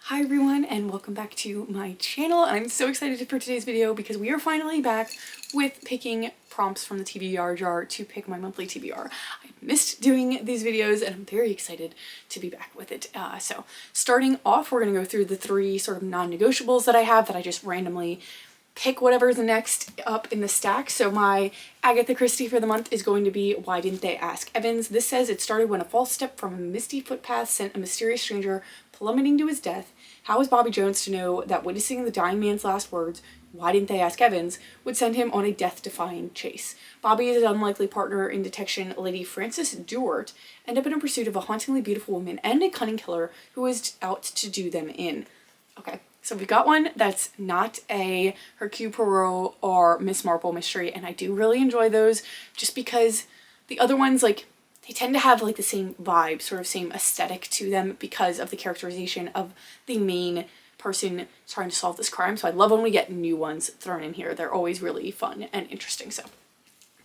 Hi everyone and welcome back to my channel. I'm so excited for today's video because we are finally back with picking prompts from the TBR jar to pick my monthly TBR. I missed doing these videos and I'm very excited to be back with it. So starting off, we're going to go through the three sort of non-negotiables that I have that I just randomly pick whatever's next up in the stack. So my Agatha Christie for the month is going to be Why Didn't They Ask Evans? This says it started when a false step from a misty footpath sent a mysterious stranger plummeting to his death. How was Bobby Jones to know that witnessing the dying man's last words, "Why didn't they ask Evans?" would send him on a death-defying chase? Bobby and his unlikely partner in detection, Lady Frances Duart, end up in pursuit of a hauntingly beautiful woman and a cunning killer who is out to do them in. Okay, so we've got one that's not a Hercule Poirot or Miss Marple mystery, and I do really enjoy those just because the other ones, like, they tend to have like the same vibe, sort of same aesthetic to them because of the characterization of the main person trying to solve this crime. So I love when we get new ones thrown in here. They're always really fun and interesting. So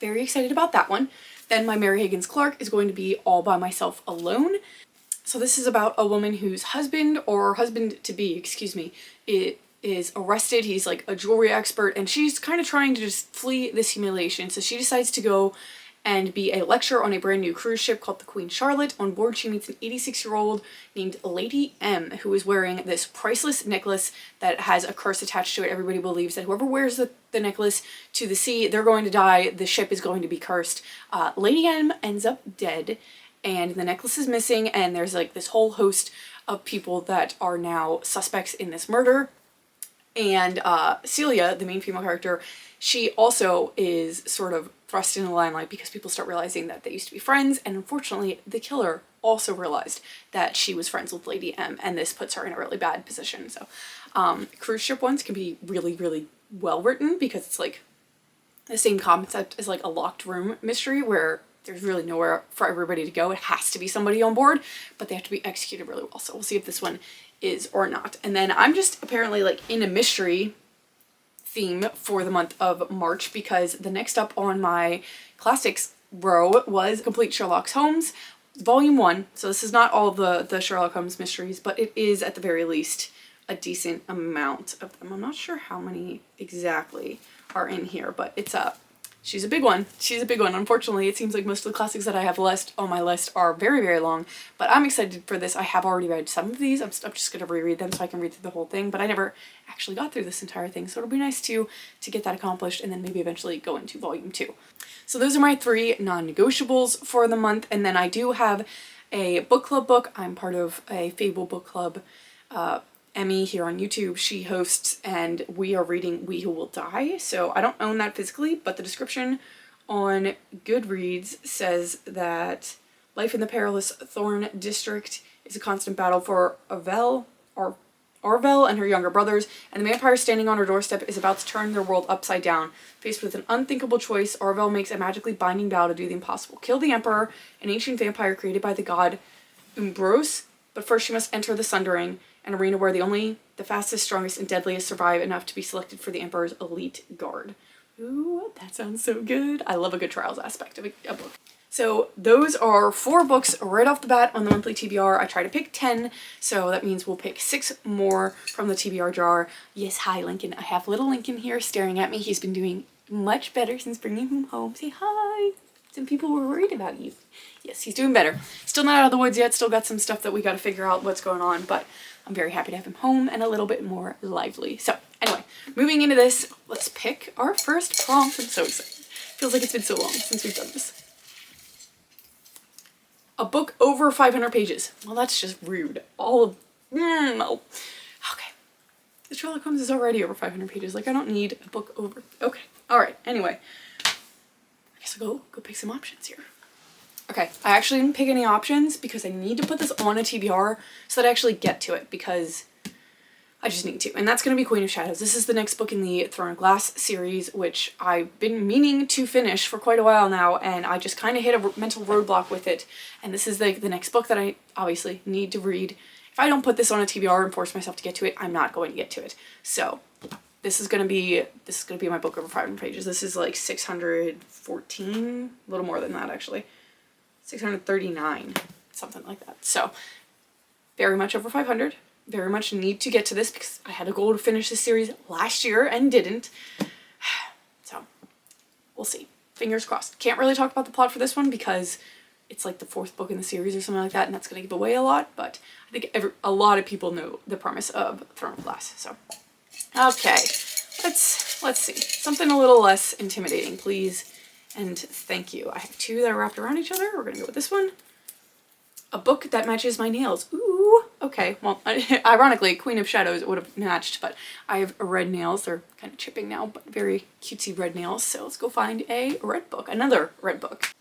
very excited about that one. Then my Mary Higgins Clark is going to be All by Myself Alone. So this is about a woman whose husband, or husband-to-be, excuse me, is arrested. He's like a jewelry expert and she's kind of trying to just flee this humiliation. So she decides to go and be a lecturer on a brand new cruise ship called the Queen Charlotte. On board, she meets an 86-year-old named Lady M, who is wearing this priceless necklace that has a curse attached to it. Everybody believes that whoever wears the necklace to the sea, they're going to die. The ship is going to be cursed. Lady M ends up dead, and the necklace is missing, and there's like this whole host of people that are now suspects in this murder. And Celia, the main female character, she also is sort of thrust in the limelight because people start realizing that they used to be friends, and unfortunately the killer also realized that she was friends with Lady M, and this puts her in a really bad position. So cruise ship ones can be really, really well written because it's like the same concept as like a locked room mystery where there's really nowhere for everybody to go. It has to be somebody on board, but they have to be executed really well. So we'll see if this one is or not. And then I'm just apparently like in a mystery theme for the month of March because the next up on my classics row was Complete Sherlock Holmes Volume 1. So this is not all the Sherlock Holmes mysteries, but it is at the very least a decent amount of them. I'm not sure how many exactly are in here, but it's she's a big one. She's a big one. Unfortunately, it seems like most of the classics that I have on my list are very, very long, but I'm excited for this. I have already read some of these. I'm just going to reread them so I can read through the whole thing, but I never actually got through this entire thing, so it'll be nice to get that accomplished and then maybe eventually go into Volume 2. So those are my three non-negotiables for the month, and then I do have a book club book. I'm part of a Fable book club. Emmy here on YouTube, she hosts, and we are reading We Who Will Die. So I don't own that physically, but the description on Goodreads says that life in the perilous Thorn District is a constant battle for Arvel and her younger brothers, and the vampire standing on her doorstep is about to turn their world upside down. Faced with an unthinkable choice, Arvel makes a magically binding vow to do the impossible. Kill the Emperor, an ancient vampire created by the god Umbros, but first she must enter the Sundering, an arena where the fastest, strongest, and deadliest survive enough to be selected for the Emperor's elite guard. Ooh, that sounds so good. I love a good trials aspect of a book. So those are 4 books right off the bat on the monthly TBR. I try to pick 10, so that means we'll pick 6 more from the TBR jar. Yes, hi Lincoln. I have little Lincoln here staring at me. He's been doing much better since bringing him home. Say hi. Some people were worried about you. Yes, he's doing better. Still not out of the woods yet. Still got some stuff that we got to figure out what's going on, but I'm very happy to have him home and a little bit more lively. So anyway, moving into this, let's pick our first prompt. I'm so excited. Feels like it's been so long since we've done this. A book over 500 pages. Well, that's just rude. No. Okay. The Sherlock Holmes is already over 500 pages. Like, I don't need a book over. Okay. All right. Anyway, I guess I'll go pick some options here. Okay, I actually didn't pick any options because I need to put this on a TBR so that I actually get to it because I just need to. And that's going to be Queen of Shadows. This is the next book in the Throne of Glass series, which I've been meaning to finish for quite a while now, and I just kind of hit a mental roadblock with it. And this is like the next book that I obviously need to read. If I don't put this on a TBR and force myself to get to it, I'm not going to get to it. So this is going to be my book over 500 pages. This is like 614, a little more than that actually. 639, something like that. So very much over 500. very much need to get to this because I had a goal to finish this series last year and didn't. So we'll see. Fingers crossed. Can't really talk about the plot for this one because it's like the 4th book in the series or something like that, and that's going to give away a lot, but I think a lot of people know the premise of Throne of Glass. So, okay, let's see. Something a little less intimidating, please, and thank you. I have 2 that are wrapped around each other. We're going to go with this one. A book that matches my nails. Ooh, okay. Well, ironically, Queen of Shadows would have matched, but I have red nails. They're kind of chipping now, but very cutesy red nails. So let's go find a red book, another red book.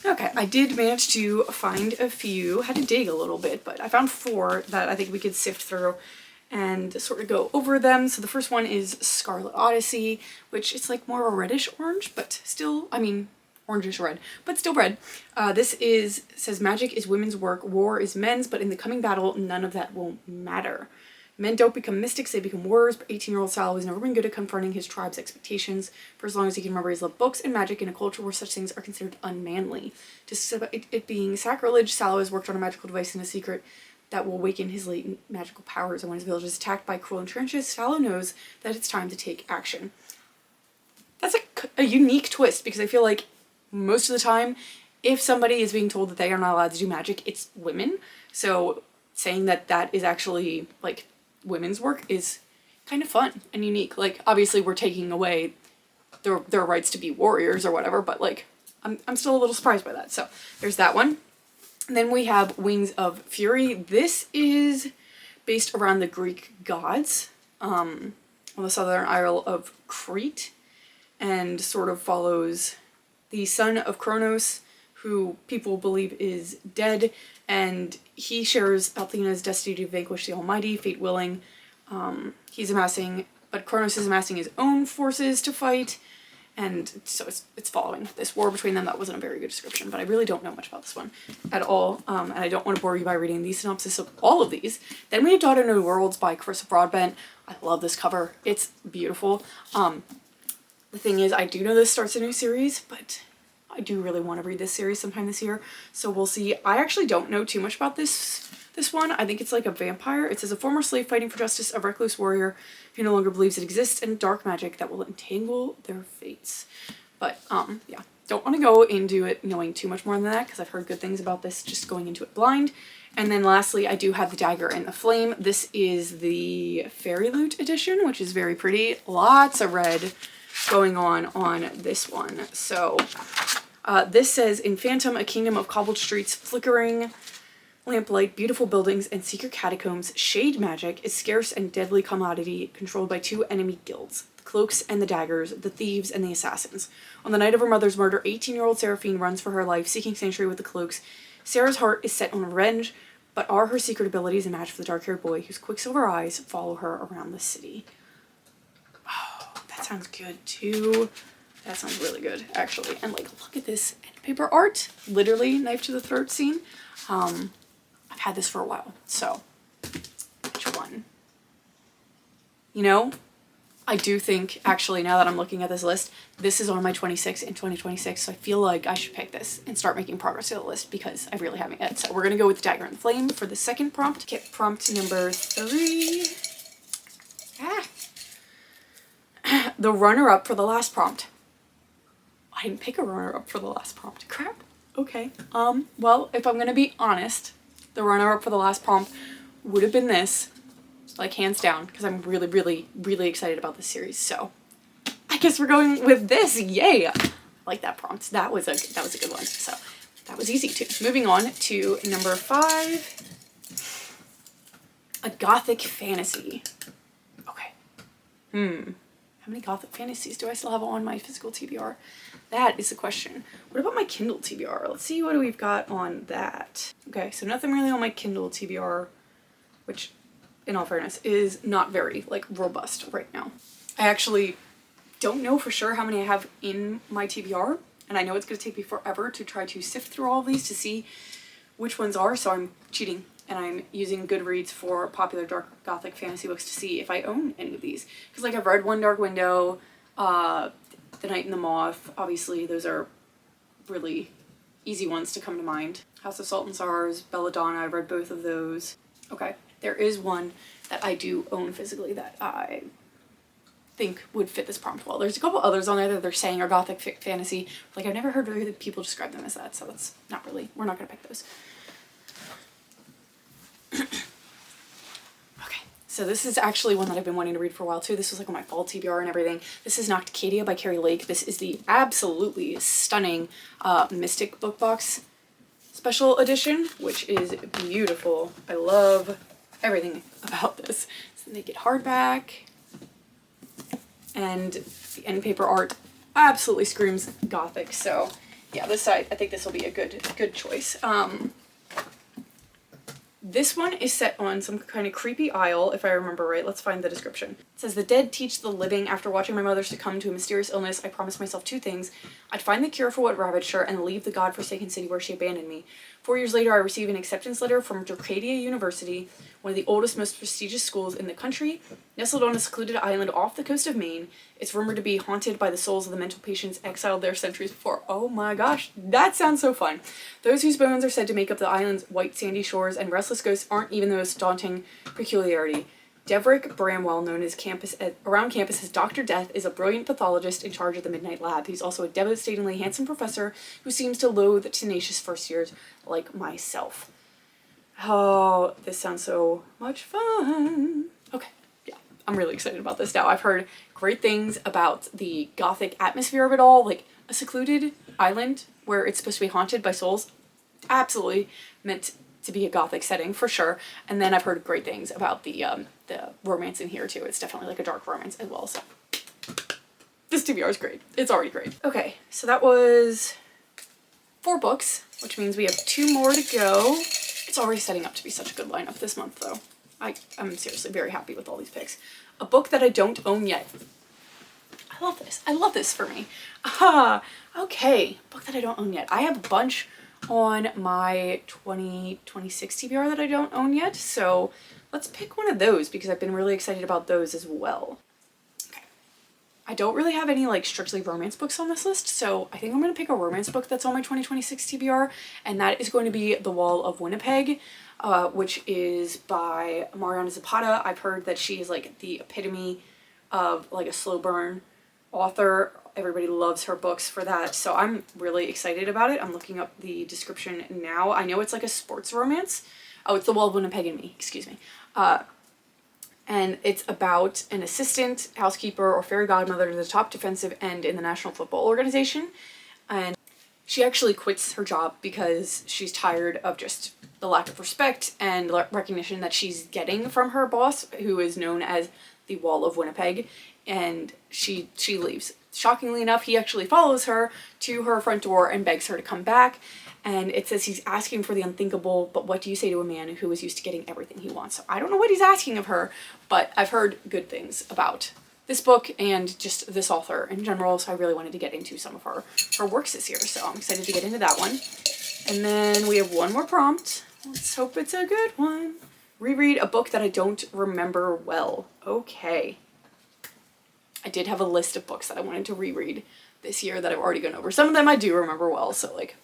Okay, I did manage to find a few. Had to dig a little bit, but I found 4 that I think we could sift through and sort of go over them. So the first one is Scarlet Odyssey, which it's like more of a reddish orange, but still, I mean, orangish red, but still red. This says magic is women's work, war is men's, but in the coming battle, none of that will matter. Men don't become mystics, they become warriors, but 18-year-old Sal has never been good at confronting his tribe's expectations. For as long as he can remember, he's loved books and magic in a culture where such things are considered unmanly. Despite it being sacrilege, Sal has worked on a magical device in a secret that will awaken his latent magical powers, and when his village is attacked by cruel entrenches, Sal knows that it's time to take action. That's a unique twist, because I feel like most of the time, if somebody is being told that they are not allowed to do magic, it's women. So saying that that is actually, like, women's work is kind of fun and unique. Like, obviously we're taking away their rights to be warriors or whatever, but, like, I'm still a little surprised by that. So there's that one. And then we have Wings of Fury. This is based around the Greek gods on the southern isle of Crete, and sort of follows the son of Kronos, who people believe is dead, and he shares Athena's destiny to vanquish the Almighty, fate willing. But Kronos is amassing his own forces to fight, and so it's following this war between them. That wasn't a very good description, but I really don't know much about this one at all, and I don't want to bore you by reading the synopsis of all of these. Then we have Daughter New Worlds by Carissa Broadbent. I love this cover. It's beautiful. The thing is, I do know this starts a new series, but I do really want to read this series sometime this year, so we'll see. I actually don't know too much about this one. I think it's like a vampire. It says a former slave fighting for justice, a recluse warrior who no longer believes it exists, and dark magic that will entangle their fates. But, yeah, don't want to go into it knowing too much more than that, because I've heard good things about this just going into it blind. And then lastly, I do have The Dagger and the Flame. This is the Fairy Loot edition, which is very pretty. Lots of red going on this one. So this says, in Phantom, a kingdom of cobbled streets, flickering lamplight, beautiful buildings, and secret catacombs, shade magic is scarce and deadly commodity controlled by 2 enemy guilds, the Cloaks and the Daggers, the Thieves and the Assassins. On the night of her mother's murder, 18-year-old Seraphine runs for her life, seeking sanctuary with the Cloaks. Sarah's heart is set on revenge, but are her secret abilities a match for the dark-haired boy whose quicksilver eyes follow her around the city? Oh, that sounds good too. That sounds really good, actually. And, like, look at this paper art. Literally, knife to the throat scene. I've had this for a while, so which one? You know, I do think, actually, now that I'm looking at this list, this is on my 2026, so I feel like I should pick this and start making progress to the list, because I really haven't yet. So we're going to go with Dagger and the Flame for the second prompt. Get prompt number 3. The runner-up for the last prompt. I didn't pick a runner-up for the last prompt. Crap. Okay. Well, if I'm gonna be honest, the runner-up for the last prompt would have been this, like, hands down, because I'm really, really, really excited about this series. So I guess we're going with this. Yay! I like that prompt. That was a good one. So that was easy too. Moving on to number 5. A gothic fantasy. Okay. How many gothic fantasies do I still have on my physical TBR? That is the question. What about my Kindle TBR? Let's see what we've got on that. Okay, so nothing really on my Kindle TBR, which, in all fairness, is not very, like, robust right now. I actually don't know for sure how many I have in my TBR, and I know it's going to take me forever to try to sift through all of these to see which ones are, so I'm cheating. And I'm using Goodreads for popular dark gothic fantasy books to see if I own any of these. Because, like, I've read One Dark Window, The Night and the Moth. Obviously, those are really easy ones to come to mind. House of Salt and Stars, Belladonna, I've read both of those. Okay, there is one that I do own physically that I think would fit this prompt well. There's a couple others on there that they're saying are gothic fantasy. Like, I've never heard really people describe them as that, so that's not really, we're not gonna pick those. Okay, so this is actually one that I've been wanting to read for a while too. This was like on my fall TBR and everything. This is Nocticadia by Carrie Lake. This is the absolutely stunning Mystic book box special edition, which is beautiful. I love everything about this. It's the naked hardback, and the end paper art absolutely screams gothic. So yeah, this side, I think this will be a good choice. This one is set on some kind of creepy isle, if I remember right. Let's find the description. It says, the dead teach the living. After watching my mother succumb to a mysterious illness, I promised myself two things. I'd find the cure for what ravaged her and leave the godforsaken city where she abandoned me. 4 years later, I received an acceptance letter from Dorcadia University, one of the oldest, most prestigious schools in the country. Nestled on a secluded island off the coast of Maine, it's rumored to be haunted by the souls of the mental patients exiled there centuries before. Oh my gosh, that sounds so fun. Those whose bones are said to make up the island's white sandy shores and restless ghosts aren't even the most daunting peculiarity. Deverick Bramwell, known as around campus as Dr. Death, is a brilliant pathologist in charge of the Midnight Lab. He's also a devastatingly handsome professor who seems to loathe tenacious first years like myself. Oh, this sounds so much fun. Okay, yeah, I'm really excited about this now. I've heard great things about the gothic atmosphere of it all, like a secluded island where it's supposed to be haunted by souls. Absolutely meant to be a gothic setting for sure. And then I've heard great things about the romance in here too. It's definitely like a dark romance as well. So this TBR is great. It's already great. Okay, so that was 4 books, which means we have 2 more to go. It's already setting up to be such a good lineup this month though. I'm seriously very happy with all these picks. A book that I don't own yet. I love this. I love this for me. Okay, book that I don't own yet. I have a bunch on my 2026 TBR that I don't own yet, so let's pick one of those because I've been really excited about those as well. Okay. I don't really have any like strictly romance books on this list, so I think I'm going to pick a romance book that's on my 2026 TBR, and that is going to be The Wall of Winnipeg, which is by Mariana Zapata. I've heard that she is like the epitome of like a slow burn author. Everybody loves her books for that, so I'm really excited about it. I'm looking up the description now. I know it's like a sports romance. Oh, it's The Wall of Winnipeg and Me, excuse me. And it's about an assistant, housekeeper, or fairy godmother to the top defensive end in the National Football Organization. And she actually quits her job because she's tired of just the lack of respect and recognition that she's getting from her boss, who is known as the Wall of Winnipeg, and she leaves. Shockingly enough, he actually follows her to her front door and begs her to come back. And it says he's asking for the unthinkable, but what do you say to a man who is used to getting everything he wants? So I don't know what he's asking of her, but I've heard good things about this book and just this author in general, so I really wanted to get into some of her works this year, so I'm excited to get into that one. And then we have one more prompt. Let's hope it's a good one. Reread a book that I don't remember well. Okay. I did have a list of books that I wanted to reread this year that I've already gone over. Some of them I do remember well, so like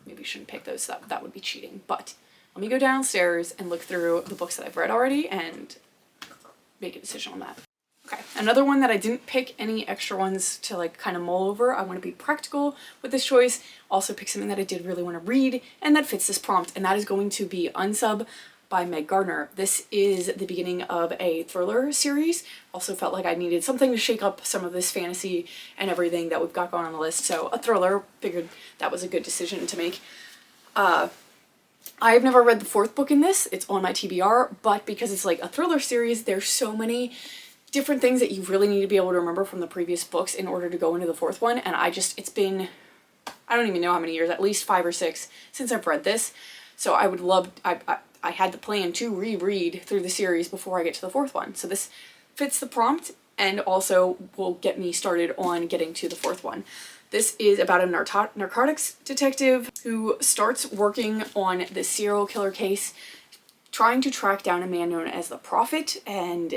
maybe shouldn't pick those. That would be cheating. But let me go downstairs and look through the books that I've read already and make a decision on that. Okay, another one that I didn't pick any extra ones to like kind of mull over. I want to be practical with this choice. Also pick something that I did really want to read and that fits this prompt, and that is going to be Unsub by Meg Gardner. This is the beginning of a thriller series. Also felt like I needed something to shake up some of this fantasy and everything that we've got going on the list. So a thriller, figured that was a good decision to make. I've never read the 4th book in this. It's on my TBR, but because it's like a thriller series, there's so many different things that you really need to be able to remember from the previous books in order to go into the 4th one. And it's been, I don't even know how many years, at least 5 or 6 since I've read this. So I would love, I had the plan to reread through the series before I get to the 4th one. So this fits the prompt and also will get me started on getting to the 4th one. This is about a narcotics detective who starts working on this serial killer case, trying to track down a man known as the Prophet, and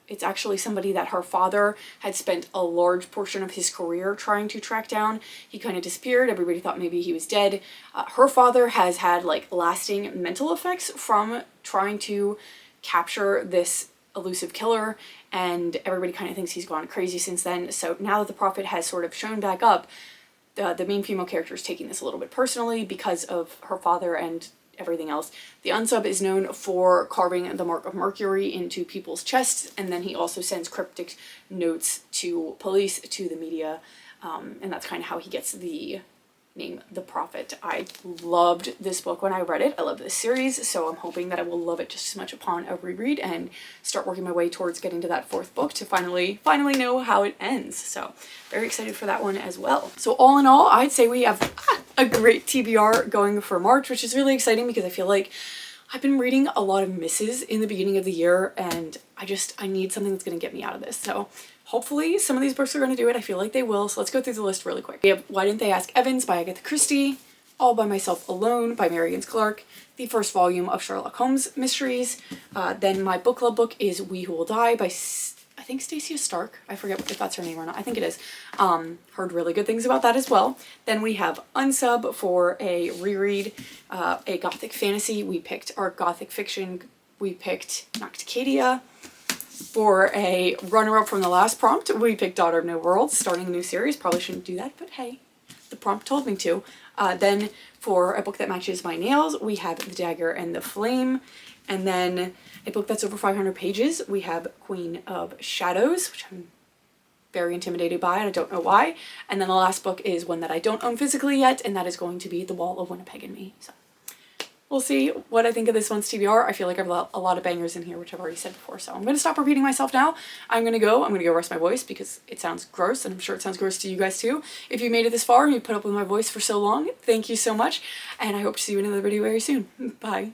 it's actually somebody that her father had spent a large portion of his career trying to track down. He kind of disappeared. Everybody thought maybe he was dead. Her father has had like lasting mental effects from trying to capture this elusive killer, and everybody kind of thinks he's gone crazy since then. So now that the Prophet has sort of shown back up, the main female character is taking this a little bit personally because of her father and everything else. The unsub is known for carving the mark of Mercury into people's chests, and then he also sends cryptic notes to police, to the media, and that's kind of how he gets the name The Prophet. I loved this book when I read it. I love this series, so I'm hoping that I will love it just as much upon a reread and start working my way towards getting to that 4th book to finally know how it ends. So very excited for that one as well. So all in all, I'd say we have a great TBR going for March, which is really exciting because I feel like I've been reading a lot of misses in the beginning of the year, and I need something that's going to get me out of this. So hopefully some of these books are going to do it. I feel like they will. So let's go through the list really quick. We have Why Didn't They Ask Evans by Agatha Christie, All by Myself Alone by Marian Clark, the first volume of Sherlock Holmes mysteries. Then my book club book is We Who Will Die by I think Stacia Stark. I forget if that's her name or not. I think it is. Heard really good things about that as well. Then we have Unsub for a reread, a gothic fantasy. We picked our gothic fiction. We picked Nocticadia. For a runner-up from the last prompt, we picked Daughter of No Worlds, starting a new series. Probably shouldn't do that, but hey, the prompt told me to. Then for a book that matches my nails, we have The Dagger and the Flame. And then a book that's over 500 pages, we have Queen of Shadows, which I'm very intimidated by, and I don't know why. And then the last book is one that I don't own physically yet, and that is going to be The Wall of Winnipeg and Me. So we'll see what I think of this one's TBR. I feel like I've got a lot of bangers in here, which I've already said before. So I'm going to stop repeating myself now. I'm going to go rest my voice because it sounds gross, and I'm sure it sounds gross to you guys too. If you made it this far and you put up with my voice for so long, thank you so much. And I hope to see you in another video very soon. Bye.